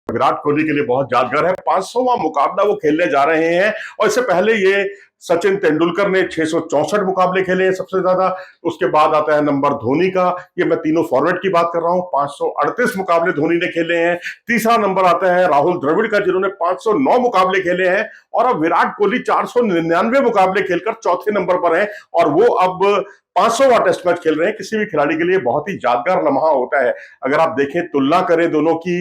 विराट कोहली के लिए बहुत यादगार है। 500वां मुकाबला वो खेलने जा रहे हैं और इससे पहले ये सचिन तेंदुलकर ने 664 मुकाबले खेले हैं सबसे ज्यादा। उसके बाद आता है नंबर धोनी का, ये मैं तीनों फॉर्मेट की बात कर रहा हूं, 538 मुकाबले धोनी ने खेले हैं। तीसरा नंबर आता है राहुल द्रविड़ का, जिन्होंने 509 मुकाबले खेले हैं। और अब विराट कोहली 499 मुकाबले खेलकर चौथे नंबर पर है और वो अब 500वां टेस्ट मैच खेल रहे हैं। किसी भी खिलाड़ी के लिए बहुत ही यादगार लम्हा होता है। अगर आप देखें, तुलना करें दोनों की,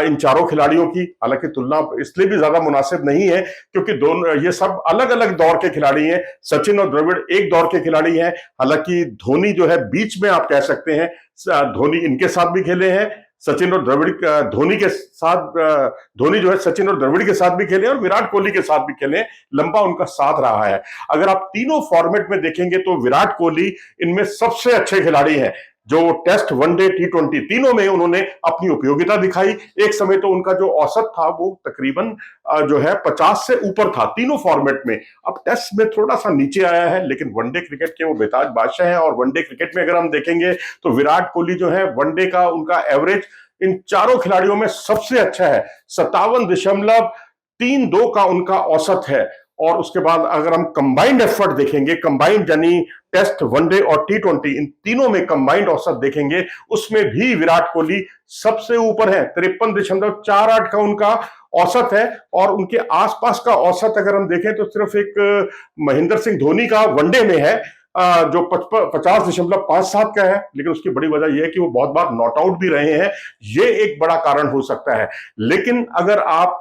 इन चारों खिलाड़ियों की, हालांकि तुलना इसलिए भी ज्यादा मुनासिब नहीं है क्योंकि दोनों ये सब अलग अलग दौर के खिलाड़ी हैं। सचिन और द्रविड़ एक दौर के खिलाड़ी हैं, हालांकि धोनी जो है बीच में आप कह सकते हैं। धोनी इनके साथ भी खेले हैं, सचिन और द्रविड़, धोनी के साथ, धोनी जो है सचिन और द्रविड़ के साथ भी खेले और विराट कोहली के साथ भी खेले। लंबा उनका साथ रहा है। अगर आप तीनों फॉर्मेट में देखेंगे तो विराट कोहली इनमें सबसे अच्छे खिलाड़ी हैं। जो टेस्ट, वनडे, टी20 तीनों में उन्होंने अपनी उपयोगिता दिखाई। एक समय तो उनका जो औसत था वो तकरीबन जो है 50 से ऊपर था तीनों फॉर्मेट में। अब टेस्ट में थोड़ा सा नीचे आया है, लेकिन वनडे क्रिकेट के वो बेताज बादशाह हैं। और वनडे क्रिकेट में अगर हम देखेंगे तो विराट कोहली जो है वनडे का उनका एवरेज इन चारों खिलाड़ियों में सबसे अच्छा है। 57.32 का उनका औसत है। और उसके बाद अगर हम कंबाइंड एफर्ट देखेंगे, कंबाइंड यानी टेस्ट, वनडे और टी20, इन तीनों में कंबाइंड औसत देखेंगे, उसमें भी विराट कोहली सबसे ऊपर है। 53.48 का उनका औसत है। और उनके आसपास का औसत अगर हम देखें तो सिर्फ एक महेंद्र सिंह धोनी का वनडे में है, जो 50.57 का है। लेकिन उसकी बड़ी वजह यह है कि वो बहुत बार नॉट आउट भी रहे हैं, ये एक बड़ा कारण हो सकता है। लेकिन अगर आप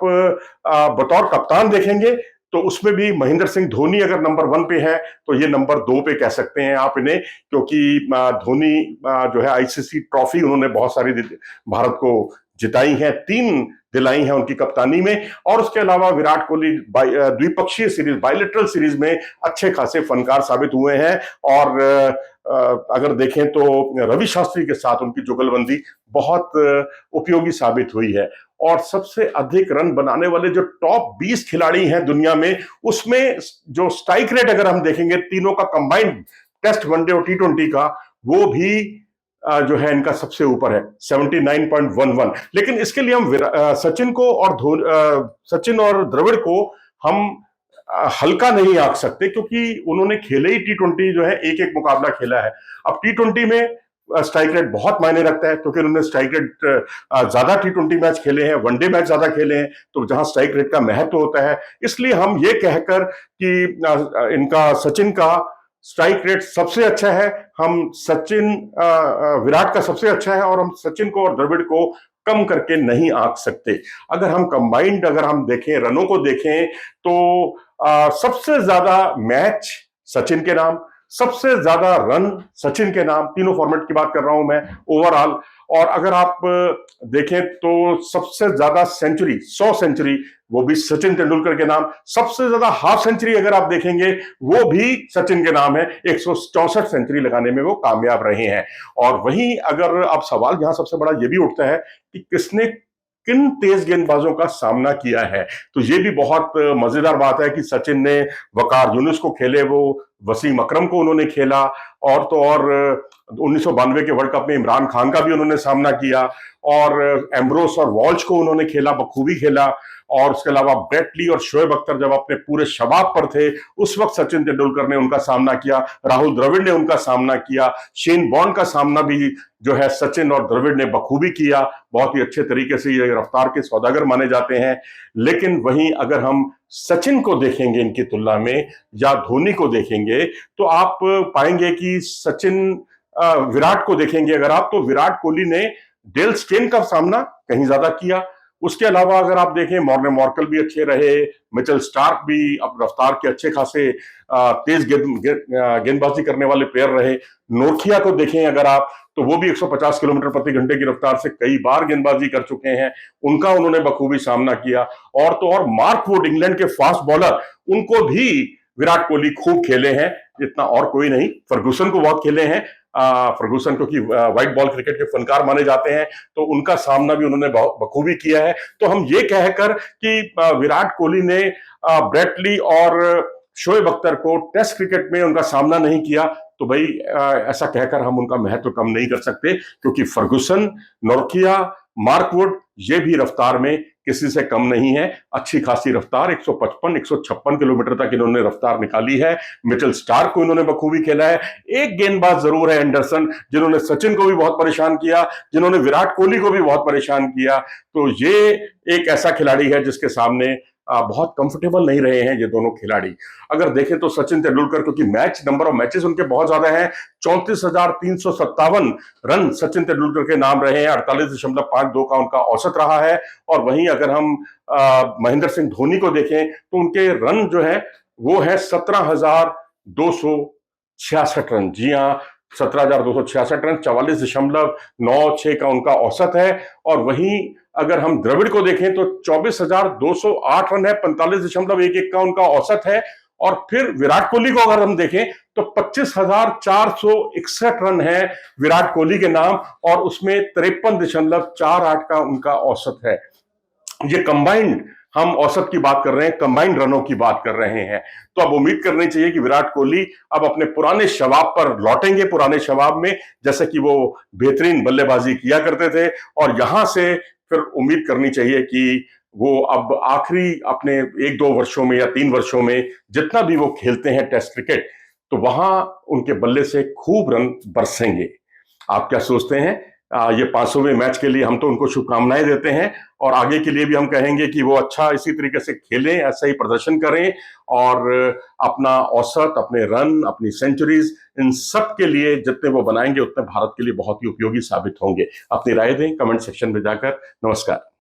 बतौर कप्तान देखेंगे तो उसमें भी महेंद्र सिंह धोनी अगर नंबर 1 पे है तो ये नंबर 2 पे कह सकते हैं आप इन्हें, क्योंकि धोनी जो है आईसीसी ट्रॉफी उन्होंने बहुत सारी भारत को जिताई है, 3 दिलाई है उनकी कप्तानी में। और उसके अलावा विराट कोहली द्विपक्षीय सीरीज, बायलैटरल सीरीज में अच्छे खासे फनकार साबित हुए हैं। और अगर देखें तो रवि शास्त्री के साथ उनकी जुगलबंदी बहुत उपयोगी साबित हुई है। और सबसे अधिक रन बनाने वाले जो टॉप 20 खिलाड़ी हैं दुनिया में, उसमें जो स्ट्राइक रेट अगर हम देखेंगे तीनों का कंबाइंड, टेस्ट, वनडे और टी20 का, वो भी जो है इनका सबसे ऊपर है, 79.11। लेकिन इसके लिए हम सचिन और द्रविड़ को हम हल्का नहीं आंक सकते, क्योंकि उन्होंने खेले ही टी20 जो है एक एक मुकाबला खेला है। अब टी20 में स्ट्राइक रेट बहुत मायने रखता है, क्योंकि उन्होंने स्ट्राइक रेट ज्यादा टी20 मैच खेले हैं, वनडे मैच ज्यादा खेले हैं, तो जहां स्ट्राइक रेट का महत्व होता है। इसलिए हम ये कहकर कि इनका, सचिन का स्ट्राइक रेट सबसे अच्छा है, हम विराट का सबसे अच्छा है, और हम सचिन को और द्रविड़ को कम करके नहीं आंक सकते। अगर हम कंबाइंड, अगर हम देखें, रनों को देखें तो सबसे ज्यादा मैच सचिन के नाम, सबसे ज्यादा रन सचिन के नाम, तीनों फॉर्मेट की बात कर रहा हूं मैं ओवरऑल। और अगर आप देखें तो सबसे ज्यादा सेंचुरी, 100 सेंचुरी, वो भी सचिन तेंदुलकर के नाम। सबसे ज्यादा हाफ सेंचुरी अगर आप देखेंगे वो भी सचिन के नाम है, 164 सेंचुरी लगाने में वो कामयाब रहे हैं। और वहीं अगर आप सवाल यहां सबसे बड़ा ये भी उठता है कि किसने किन तेज गेंदबाजों का सामना किया है, तो ये भी बहुत मजेदार बात है कि सचिन ने वकार यूनुस को खेले, वो वसीम अकरम को उन्होंने खेला, और तो और 1992 के वर्ल्ड कप में इमरान खान का भी उन्होंने सामना किया, और एम्ब्रोस और वॉल्श को उन्होंने खेला, बखूबी खेला। और उसके अलावा ब्रेट ली और शोएब अख्तर जब अपने पूरे शबाब पर थे, उस वक्त सचिन तेंदुलकर ने उनका सामना किया, राहुल द्रविड़ ने उनका सामना किया, शेन बॉर्न का सामना भी जो है सचिन और द्रविड़ ने बखूबी किया। बहुत ही अच्छे तरीके से ये रफ्तार के सौदागर माने जाते हैं। लेकिन वहीं अगर हम सचिन को देखेंगे इनकी तुलना में, या धोनी को देखेंगे, तो आप पाएंगे कि विराट को देखेंगे अगर आप, तो विराट कोहली ने डेल स्टेन का सामना कहीं ज्यादा किया। उसके अलावा अगर आप देखें, मॉर्ने मॉर्कल भी अच्छे रहे, मिचेल स्टार्क भी अब रफ्तार के अच्छे खासे तेज गेंदबाजी करने वाले प्लेयर रहे। नोरखिया को देखें अगर आप, तो वो भी 150 किलोमीटर प्रति घंटे की रफ्तार से कई बार गेंदबाजी कर चुके हैं, उनका उन्होंने बखूबी सामना किया। और तो और मार्क वुड, इंग्लैंड के फास्ट बॉलर, उनको भी विराट कोहली खूब खेले हैं, इतना और कोई नहीं। फर्गूसन को बहुत खेले हैं, फर्गूसन क्योंकि व्हाइट बॉल क्रिकेट के फनकार माने जाते हैं, तो उनका सामना भी उन्होंने बखूबी किया है। तो हम ये कहकर कि विराट कोहली ने ब्रेट ली और शोएब अख्तर को टेस्ट क्रिकेट में उनका सामना नहीं किया, तो भाई ऐसा कहकर हम उनका महत्व कम नहीं कर सकते, क्योंकि फर्गूसन, नोरकिया, मार्क वुड, ये भी रफ्तार में किसी से कम नहीं है। अच्छी खासी रफ्तार 155 156 किलोमीटर तक इन्होंने रफ्तार निकाली है। मिचेल स्टार्क को इन्होंने बखूबी खेला है। एक गेंदबाज जरूर है एंडरसन, जिन्होंने सचिन को भी बहुत परेशान किया, जिन्होंने विराट कोहली को भी बहुत परेशान किया। तो ये एक ऐसा खिलाड़ी है जिसके सामने बहुत कंफर्टेबल नहीं रहे हैं ये दोनों खिलाड़ी। अगर देखें तो सचिन तेंदुलकर, क्योंकि नंबर ऑफ मैचेस उनके बहुत ज्यादा हैं, 34,357 रन सचिन तेंदुलकर के नाम रहे हैं, 48.52 का उनका औसत रहा है। और वहीं अगर हम महेंद्र सिंह धोनी को देखें तो उनके रन जो है वो है 17,266 रन। जी हाँ, 17,266 रन, 44.96 का उनका औसत है। और वहीं अगर हम द्रविड़ को देखें तो 24,208 रन है, 45.11 का उनका औसत है। और फिर विराट कोहली को अगर हम देखें तो 25,461 रन है विराट कोहली के नाम, और उसमें 53.48 का उनका औसत है। ये कंबाइंड हम औसत की बात कर रहे हैं, कंबाइंड रनों की बात कर रहे हैं। तो अब उम्मीद करनी चाहिए कि विराट कोहली अब अपने पुराने शबाब पर लौटेंगे, पुराने शबाब में, जैसे कि वो बेहतरीन बल्लेबाजी किया करते थे। और यहां से फिर उम्मीद करनी चाहिए कि वो अब आखिरी अपने 1-2 वर्षों में या 3 वर्षों में जितना भी वो खेलते हैं टेस्ट क्रिकेट, तो वहां उनके बल्ले से खूब रन बरसेंगे। आप क्या सोचते हैं? ये 500वें मैच के लिए हम तो उनको शुभकामनाएं देते हैं, और आगे के लिए भी हम कहेंगे कि वो अच्छा इसी तरीके से खेलें, ऐसा ही प्रदर्शन करें, और अपना औसत, अपने रन, अपनी सेंचुरीज, इन सब के लिए जितने वो बनाएंगे उतने भारत के लिए बहुत ही उपयोगी साबित होंगे। अपनी राय दें कमेंट सेक्शन में जाकर। नमस्कार।